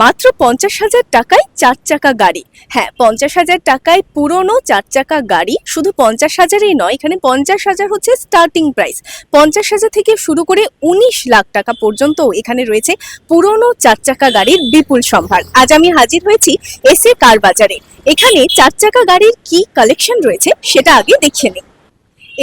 মাত্র 50,000 টাকায় 4 চাকা গাড়ি। হ্যাঁ, 50,000 টাকায় পুরনো 4 চাকা গাড়ি। শুধু 50,000ই নয়, এখানে 50,000 হচ্ছে স্টার্টিং প্রাইস। 50,000 থেকে শুরু করে 19 লাখ টাকা পর্যন্ত এখানে রয়েছে পুরনো 4 চাকা গাড়ির বিপুল সম্ভার। আজ আমি হাজির হয়েছি এসএ কার বাজারে। এখানে 4 চাকা গাড়ির কি কালেকশন রয়েছে সেটা আগে দেখে নিই।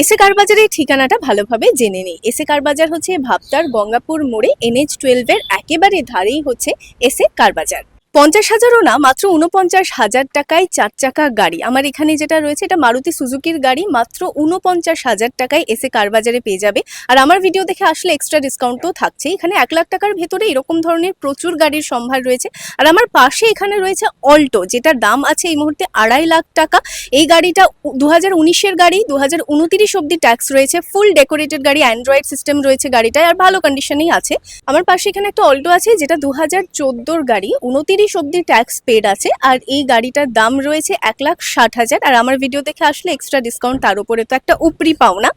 এসএ কার বাজারের ঠিকানাটা ভালোভাবে জেনে নিই। এসএ কার বাজার হচ্ছে ভাবতার গঙ্গাপুর মোড়ে NH-12 এর একেবারে ধারেই হচ্ছে এসএ কার বাজার। 50,000ও না, মাত্র 49,000 টাকায় 4 চাকা গাড়ি। আমার এখানে যেটা রয়েছে এটা মারুতি সুজুকির গাড়ি। মাত্র 49,000 টাকায় এসএ কার বাজারে পেয়ে যাবে। আর আমার ভিডিও দেখে আসলে এক্সট্রা ডিসকাউন্টও থাকছে। এখানে 1 লাখ টাকার ভেতরে এরকম ধরনের প্রচুর গাড়ির সম্ভার রয়েছে। আর আমার পাশে এখানে রয়েছে অল্টো, যেটার দাম আছে এই মুহূর্তে 2.5 লাখ টাকা। এই গাড়িটা 2019-এর গাড়ি, 2029 অব্দি ট্যাক্স রয়েছে, ফুল ডেকোরেটেড গাড়ি, অ্যান্ড্রয়েড সিস্টেম রয়েছে গাড়িটায়, আর ভালো কন্ডিশনেই আছে। আমার পাশে এখানে একটা অল্টো আছে যেটা 2014-র গাড়ি, 29 অব্দি ট্যাক্স পেড আছে। আর এই গাড়িটার দাম রয়েছে 1,60,000। আর আমার ভিডিও দেখে আসলে এক্সট্রা ডিসকাউন্ট তার উপরে তো একটা উপরি পাওনা।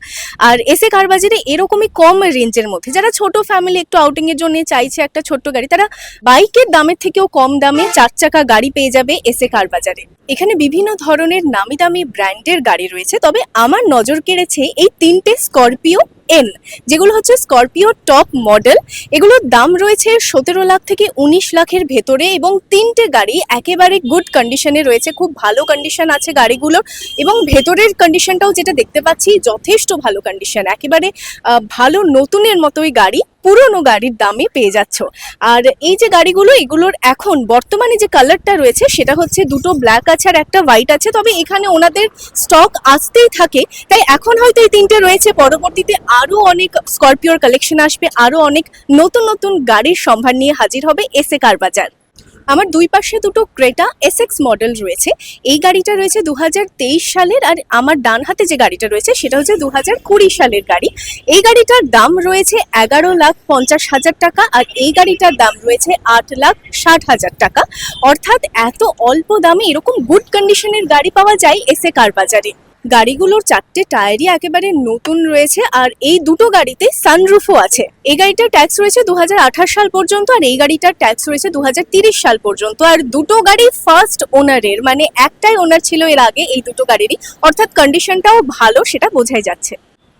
আর এসএ কার বাজারে এরকমই কম রেঞ্জের মধ্যে যারা ছোট ফ্যামিলি একটু আউটিং এর জন্য চাইছে একটা ছোট্ট গাড়ি, তারা বাইকের দামের থেকেও কম দামে 4 চাকা গাড়ি পেয়ে যাবে এসএ কার বাজারে। এখানে বিভিন্ন ধরনের নামি দামি ব্র্যান্ডের গাড়ি রয়েছে, তবে আমার নজর কেড়েছে এই 3টে স্করপিও এন, যেগুলো হচ্ছে স্করপিও টপ মডেল। এগুলোর দাম রয়েছে 17 লাখ থেকে 19 লাখের ভেতরে, এবং 3টে গাড়ি একেবারে গুড কন্ডিশনে রয়েছে, খুব ভালো কন্ডিশন আছে গাড়িগুলোর। এবং ভেতরের কন্ডিশনটাও যেটা দেখতে পাচ্ছি যথেষ্ট ভালো কন্ডিশন, একেবারে ভালো নতুনের মতোই গাড়ি পুরনো গাড়ির দামে পেয়ে যাচ্ছ। আর এই যে গাড়িগুলো, এগুলোর এখন বর্তমানে যে কালারটা রয়েছে সেটা হচ্ছে দুটো ব্ল্যাক আছে আর একটা হোয়াইট আছে, তবে এখানে ওনাদের স্টক আসতেই থাকে, তাই এখন হয়তো এই 3টে রয়েছে। পরবর্তীতে আরো অনেক স্করপিওর কালেকশন আসবে, আরো অনেক নতুন নতুন গাড়ির সম্ভার নিয়ে হাজির হবে এসএ কার বাজার। আমার দুই পাশে দুটো ক্রেটা এসএক্স মডেল রয়েছে। এই গাড়িটা রয়েছে 2023 সালের, আর আমার ডান হাতে যে গাড়িটা রয়েছে সেটা হচ্ছে 2020 সালের গাড়ি। এই গাড়িটার দাম রয়েছে 11,50,000 টাকা, আর এই গাড়িটার দাম রয়েছে 8,60,000 টাকা। অর্থাৎ এত অল্প দামে এরকম গুড কন্ডিশনের গাড়ি পাওয়া যায় এসএ কার বাজারে। গাড়িগুলোর 4টে টায়ারই একেবারে নতুন রয়েছে, আর এই দুটো গাড়িতে সানরুফও আছে। এই গাড়িটার ট্যাক্স রয়েছে 2028 সাল পর্যন্ত, আর এই গাড়িটার ট্যাক্স রয়েছে 2030 সাল পর্যন্ত। আর দুটো গাড়ি ফার্স্ট ওনারের, মানে একটাই ওনার ছিল এর আগে এই দুটো গাড়িরই, অর্থাৎ কন্ডিশনটাও ভালো সেটা বোঝাই যাচ্ছে।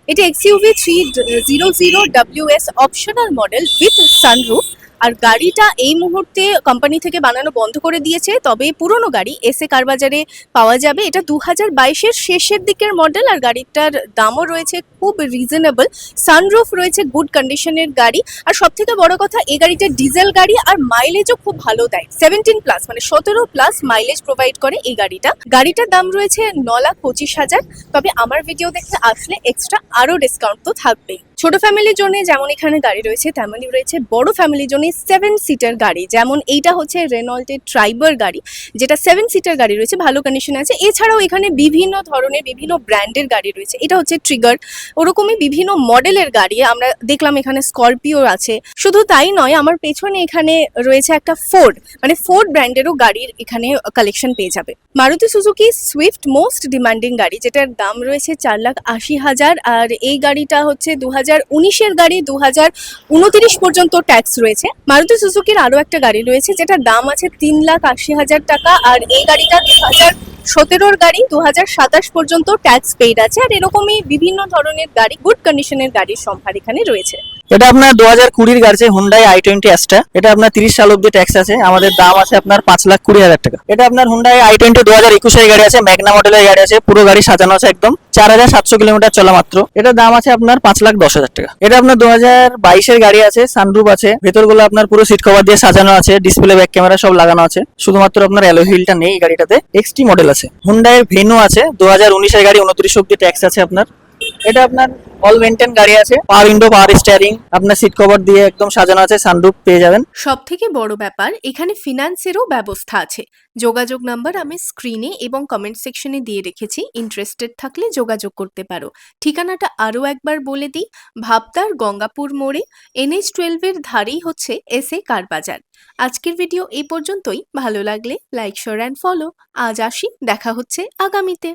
এটা XUV 300 WS optional model with sunroof. আর গাড়িটা এই মুহূর্তে কোম্পানি থেকে বানানো বন্ধ করে দিয়েছে, তবে পুরনো গাড়ি এসএ কার বাজারে পাওয়া যাবে। এটা 2022-এর শেষের দিকের মডেল, আর গাড়িটার দামও রয়েছে খুব রিজনেবল। সানরুফ রয়েছে, গুড কন্ডিশনের গাড়ি। আর সব থেকে বড় কথা, এই গাড়িটা ডিজেল গাড়ি, আর মাইলেজও খুব ভালো দেয়, 17+, মানে 17+ মাইলেজ প্রোভাইড করে এই গাড়িটা। গাড়িটার দাম রয়েছে 9,25,000। তবে আমার ভিডিও দেখতে আসলে এক্সট্রা আরো ডিসকাউন্ট তো থাকবেই। ছোট ফ্যামিলির জন্য যেমন এখানে গাড়ি রয়েছে, তেমনই রয়েছে বড় ফ্যামিলির জন্য 7 সিটার গাড়ি। যেমন এইটা হচ্ছে রেনল্টের ট্রাইবার গাড়ি, যেটা 7 সিটার গাড়ি রয়েছে, ভালো কন্ডিশনে আছে। এছাড়াও এখানে বিভিন্ন ধরনের বিভিন্ন ব্র্যান্ডের গাড়ি রয়েছে। এটা হচ্ছে ট্রিগার, ওরকমই বিভিন্ন মডেলের গাড়ি আমরা দেখলাম। এখানে স্করপিও আছে। শুধু তাই নয়, আমার পেছনে এখানে রয়েছে একটা ফোর্ড, মানে ফোর্ড ব্র্যান্ডেরও গাড়ির এখানে কালেকশন পেয়ে যাবে। Maruti Suzuki Swift most demanding গাড়ি, যেটার দাম রয়েছে 4,80,000। আর এই গাড়িটা হচ্ছে 2019-এর গাড়ি, 2029 পর্যন্ত ট্যাক্স রয়েছে। মারুতি সুজুকির আরো একটা গাড়ি রয়েছে যেটার দাম আছে 3,80,000 টাকা। আর এই গাড়িটা 2017-র গাড়ি, 2027 পর্যন্ত ট্যাক্স পেইড আছে। আর এরকমই বিভিন্ন ধরনের গাড়ি, গুড কন্ডিশনের গাড়ির সম্ভার এখানে রয়েছে। এটা আপনার 2020-এর গাড়ি, হুন্ডাই i20 অ্যাস্টা। এটা আপনার 30 সাল অব্দি ট্যাক্স আছে। আমাদের দাম আছে আপনার 5,20,000 টাকা। এটা আপনার হুন্ডাই i20 2021-এর গাড়ি আছে, ম্যাগনা মডেলের গাড়ি আছে, পুরো গাড়ি সাজানো আছে একদম। 4,700 কিলোমিটার চলা মাত্র। এটার দাম আছে আপনার 5,10,000 টাকা। এটা আপনার 2022-এর গাড়ি আছে, সানরুফ আছে, ভেতরগুলো আপনার পুরো সিট কভার দিয়ে সাজানো আছে, ডিসপ্লে ব্যাক ক্যামেরা সব লাগানো আছে। শুধুমাত্র আপনার অ্যালয় হুইলটা নেই এই গাড়িটাতে। এক্সটি মডেল আছে। হুন্ডাইয়ের ভেনু আছে, 2019-এর গাড়ি, 29 অব্দি ট্যাক্স আছে আপনার। এটা আপনার অল মেইনটেইন গাড়ি আছে, পাওয়ার উইন্ডো, পাওয়ার স্টিয়ারিং, আপনার সিট কভার দিয়ে একদম সাজানো আছে, সানরুফ পেয়ে যাবেন। সব থেকে বড় ব্যাপার, এখানে ফিনান্সেরও ব্যবস্থা আছে। যোগাযোগ নাম্বার আমি স্ক্রিনে এবং কমেন্ট সেকশনে দিয়ে রেখেছি, ইন্টারেস্টেড থাকলে যোগাযোগ করতে পারো। ঠিকানাটা আরও একবার বলে দিই, ভাবতার গঙ্গাপুর মোড়ে NH-12-এর ধারেই হচ্ছে এসএ কার বাজার। আজকের ভিডিও এই পর্যন্তই। ভালো লাগলে লাইক, শেয়ার অ্যান্ড ফলো। আজ আসি, দেখা হচ্ছে আগামীতে।